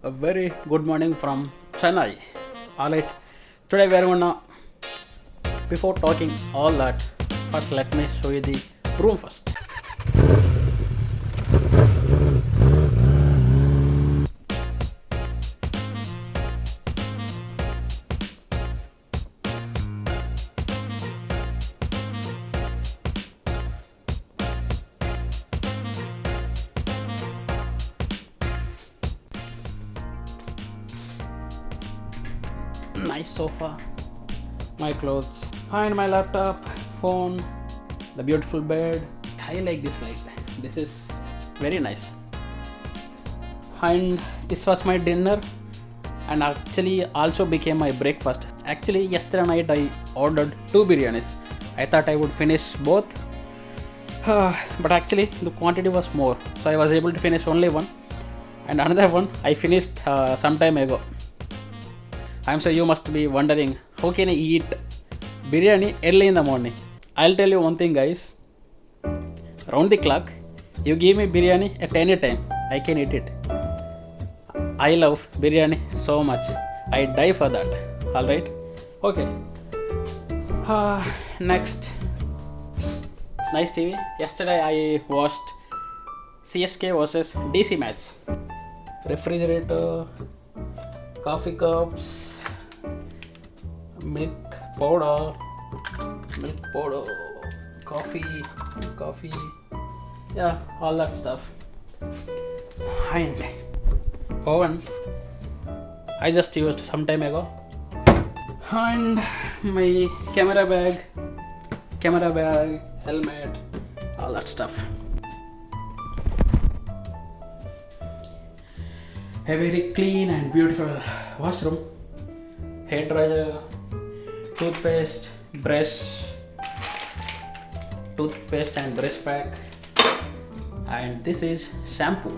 A very good morning from Chennai. Alright, today we are gonna, before talking all that, first let me show you the room first. Nice sofa, my clothes, and my laptop, phone, the beautiful bed. I like this light. This is very nice. And this was my dinner, and actually also became my breakfast. Actually, yesterday night I ordered 2 biryanis. I thought I would finish both, but actually the quantity was more, so I was able to finish only one, and another one I finished some time ago. I'm sure you must be wondering, how can I eat biryani early in the morning? I'll tell you one thing, guys. Round the clock, you give me biryani at any time, I can eat it. I love biryani so much. I die for that. Alright? Okay. Next. Nice TV. Yesterday I watched CSK versus DC match. Refrigerator, coffee cups, milk powder, coffee, yeah, all that stuff. And oven I just used some time ago. And my camera bag, helmet, all that stuff. A very clean and beautiful washroom, hair dryer, toothpaste and brush pack, and this is shampoo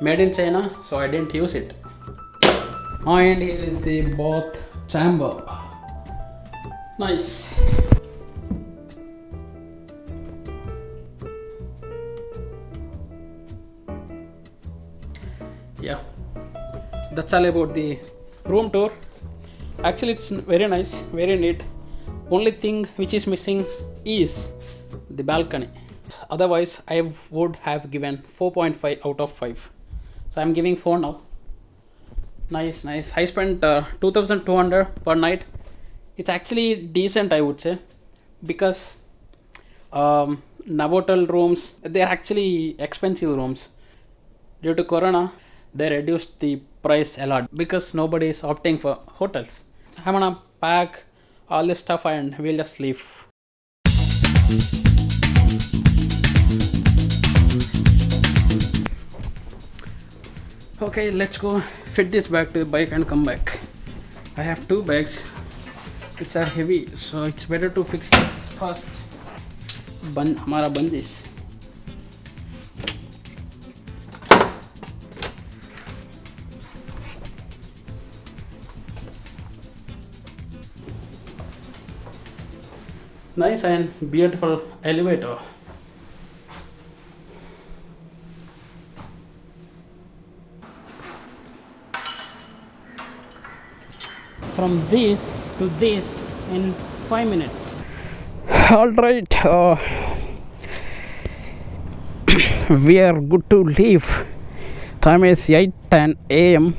made in China, so I didn't use it. And here is the bath chamber. Nice. Yeah, that's all about the room tour. Actually, it's very nice, very neat. Only thing which is missing is the balcony. Otherwise, I would have given 4.5 out of 5. So I'm giving 4 now. Nice. I spent 2,200 per night. It's actually decent, I would say, because Novotel rooms, they're actually expensive rooms. Due to Corona, they reduced the price a lot because nobody is opting for hotels. I'm gonna pack all this stuff and we'll just leave. Okay, let's go fit this bag to the bike and come back. I have 2 bags which are heavy, so it's better to fix this first. हमारा बंदिश. Nice and beautiful elevator. From this to this in 5 minutes. Alright, we are good to leave. Time is 8:10 a.m.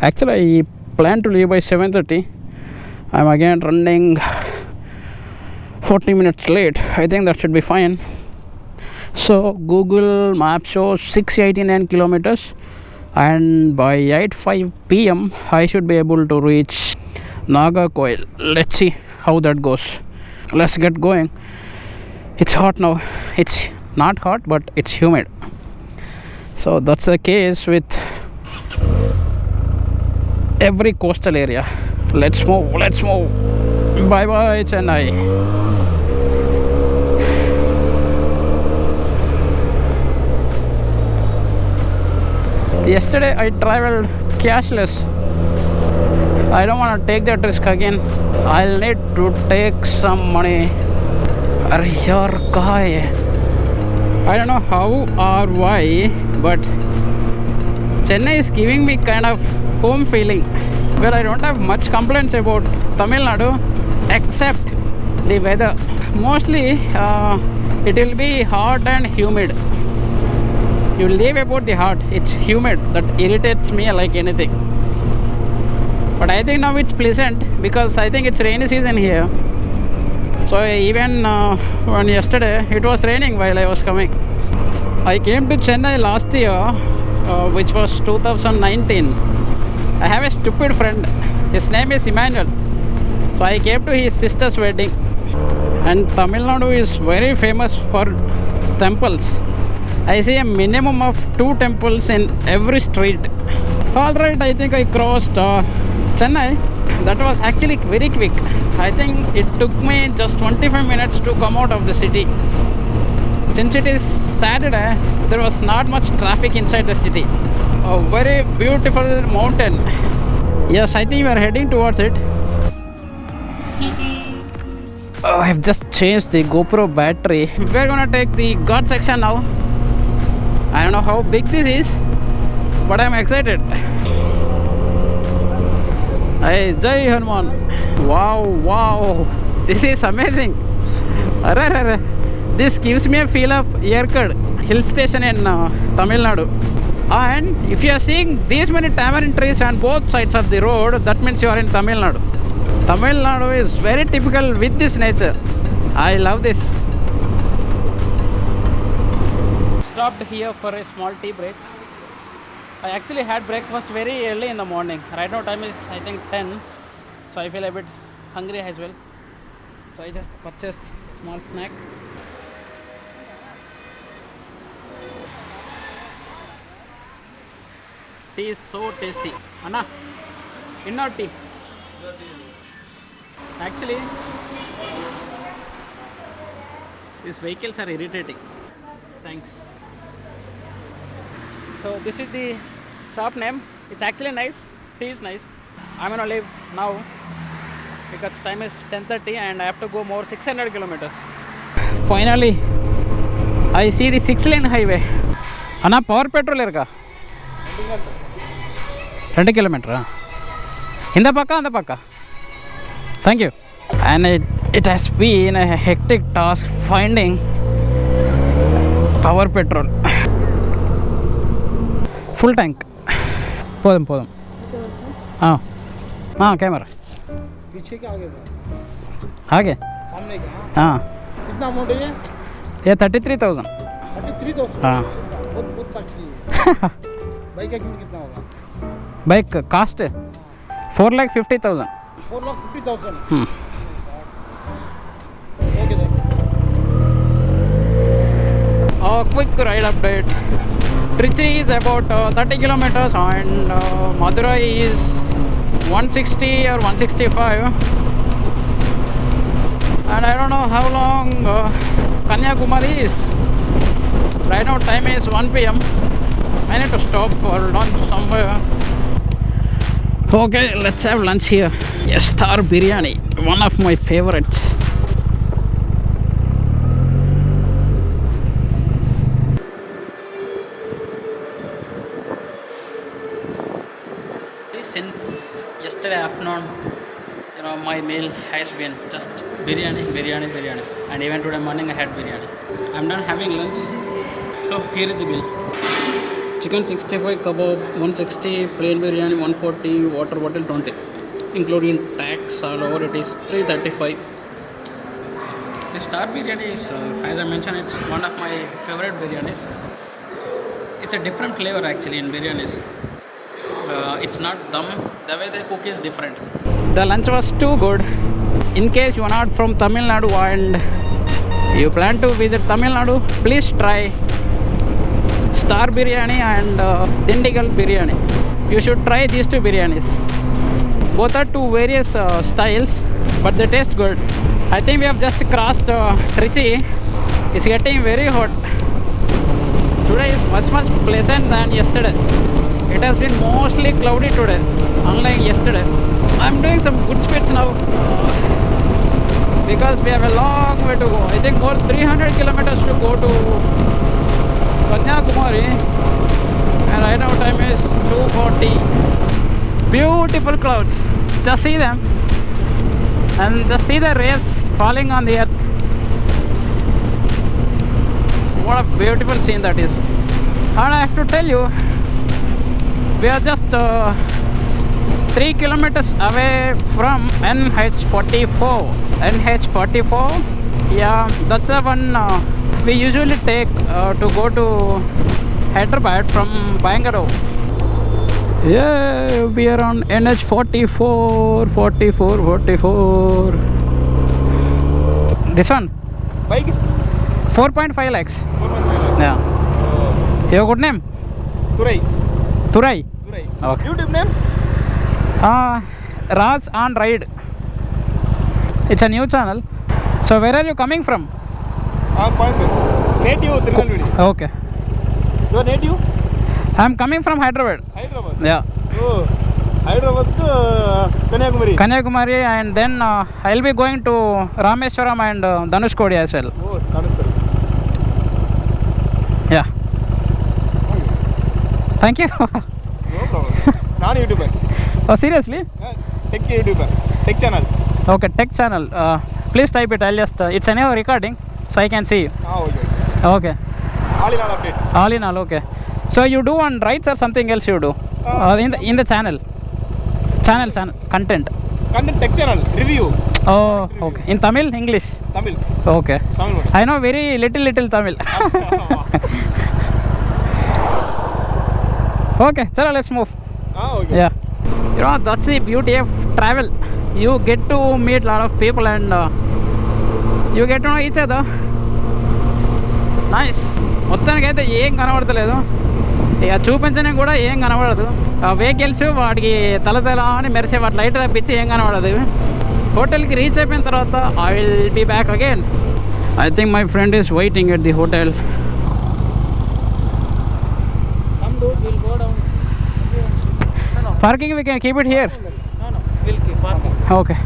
Actually, I plan to leave by 7:30. I'm again running 40 minutes late. I think that should be fine. So Google Maps shows 689 kilometers, and by 8:05 p.m. I should be able to reach Nagarcoil. Let's see how that goes. Let's get going. It's hot now. It's not hot, but it's humid. So that's the case with every coastal area. Let's move. Bye bye Chennai. Yesterday I traveled cashless. I don't want to take that risk again. I'll need to take some money. अरे यार कहाँ है? I don't know how or why, but Chennai is giving me kind of home feeling where I don't have much complaints about Tamil Nadu except the weather. Mostly it will be hot and humid. You leave about the hot, it's humid that irritates me like anything. But I think now it's pleasant because I think it's rainy season here. So even when yesterday it was raining while I was coming. I came to Chennai last year, which was 2019. I have a stupid friend. His name is Emmanuel. So I came to his sister's wedding. And Tamil Nadu is very famous for temples. I see a minimum of 2 temples in every street. Alright, I think I crossed Chennai. That was actually very quick. I think it took me just 25 minutes to come out of the city. Since it is Saturday, there was not much traffic inside the city. A very beautiful mountain. Yes, I think we are heading towards it. Oh, I have just changed the GoPro battery. We're gonna take the God section now. I don't know how big this is, but I'm excited. Hey, Jai Hanuman. Wow, this is amazing. Arre. This gives me a feel of Yerkad hill station in Tamil Nadu. And if you are seeing these many tamarind trees on both sides of the road, that means you are in Tamil Nadu. Tamil Nadu is very typical with this nature. I love this. Stopped here for a small tea break. I actually had breakfast very early in the morning. Right now time is I think 10. So I feel a bit hungry as well. So I just purchased a small snack. Tea is so tasty. Anna, in or tea? Actually, these vehicles are irritating. Thanks. So this is the shop name. It's actually nice. Tea is nice. I'm gonna leave now because time is 10:30 and I have to go more 600 kilometers. Finally, I see the 6-lane highway. Anna, power petrol irka? 2 kilometer. In the pakka. Thank you. And it has been a hectic task finding power petrol. Full tank. podum हाँ camera पीछे के आगे आगे सामने का हाँ कितना amount है ये 33,000 33,000 हाँ बहुत कॉस्टली है बाइक का कीमत कितना होगा bike cost 4,50,000 4,50,000 okay sir quick ride update. Trichy is about 30 kilometers and Madurai is 160 or 165 and I don't know how long Kanyakumari is. Right now time is 1 p.m. I need to stop for lunch somewhere. Okay, let's have lunch here. Yes, Star Biryani, one of my favorites. Since yesterday afternoon, my meal has been just biryani, and even today morning I had biryani. I'm done having lunch, so here is the bill. Chicken 65 kebab 160, plain biryani 140, water bottle 20, including tax all over it is 335. The Star Biryani is, as I mentioned, it's one of my favorite biryanis. It's a different flavor actually in biryanis. It's not dum, the way they cook is different. The lunch was too good. In case you are not from Tamil Nadu and you plan to visit Tamil Nadu, please try Star Biryani and Dindigul Biryani. You should try these two biryanis. Both are two various styles, but they taste good. I think we have just crossed Trichy. It's getting very hot. Today is much pleasant than yesterday. It has been mostly cloudy today, unlike yesterday. I'm doing some good speeds now because we have a long way to go. I think more 300 kilometers to go to Kanyakumari, and right now time is 2:40. Beautiful clouds. Just see them. And just see the rays falling on the earth. What a beautiful scene that is. And I have to tell you, we are just 3 kilometers away from NH44. NH44, yeah, that's the one we usually take to go to Hyderabad from Bangalore. Yeah, we are on NH44, 44. This one, Bike? 4.5 lakhs. 4.5. Yeah. Your good name? Turai. Turai. Turai. Okay. YouTube name? Raj on Ride. It's a new channel. So where are you coming from? Coimbatore. Native Tirunelveli. Okay. Your native? I'm coming from Hyderabad. Hyderabad. Yeah. Oh, Hyderabad to Kanyakumari. Kanyakumari, and then I'll be going to Rameswaram and Dhanushkodi as well. Oh, Dhanushkodi. Yeah. Thank you. No problem. Non YouTuber. Oh, seriously? Tech YouTuber. Tech channel. Okay, tech channel. Please type it. I'll just. It's anyhow recording, so I can see you. Okay. Okay. All in all update. All in all, okay. So you do on rides or something else you do? In the channel. Channel content. Content tech channel. Review. Oh, okay. In Tamil, English. Tamil. Okay. Tamil. I know very little Tamil. Okay, chalo, let's move. Okay. Yeah. You know, that's the beauty of travel. You get to meet a lot of people and you get to know each other. Nice. మొత్తానికి అయితే ఏం కనబడతలేదు, ఇక చూపించడానికి కూడా ఏం కనబడదు. Vehicles వాటికి తల అని మెరిసే వాటి లైట్ తప్పించి ఏం కనబడదు. హోటల్కి రీచ్ అయిపోయిన తర్వాత I will be back again. I think my friend is waiting at the hotel. Parking we can keep it here. No, we'll keep parking. Okay.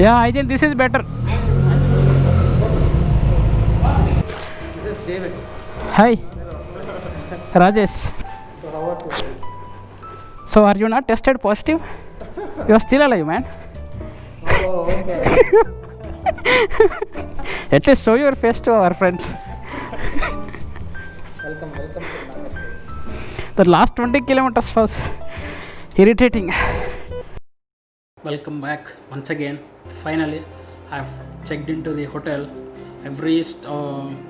Yeah, I think this is better. This is David. Hi, Rajesh. So are you not tested positive? You are still alive, man. Oh, okay. At least show your face to our friends. Welcome. The last 20 kilometers was irritating. Welcome back once again. Finally, I've checked into the hotel. I've reached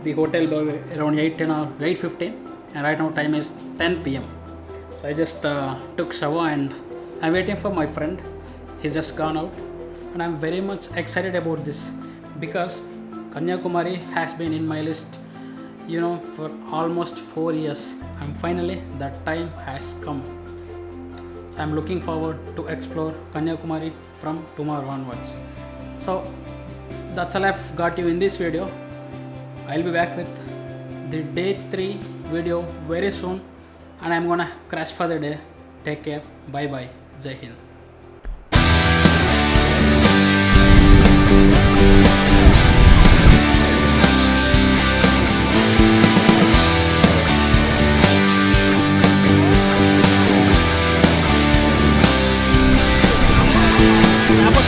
the hotel by around 8:10 or 8:15, and right now time is 10 p.m. So I just took shower and I'm waiting for my friend. He's just gone out, and I'm very much excited about this because Kanyakumari has been in my list, for almost 4 years, and finally that time has come. So I'm looking forward to explore Kanyakumari from tomorrow onwards. So that's all I've got you in this video. I'll be back with the day 3 video very soon, and I'm gonna crash for the day. Take care. Bye bye. Jai Hind. Apa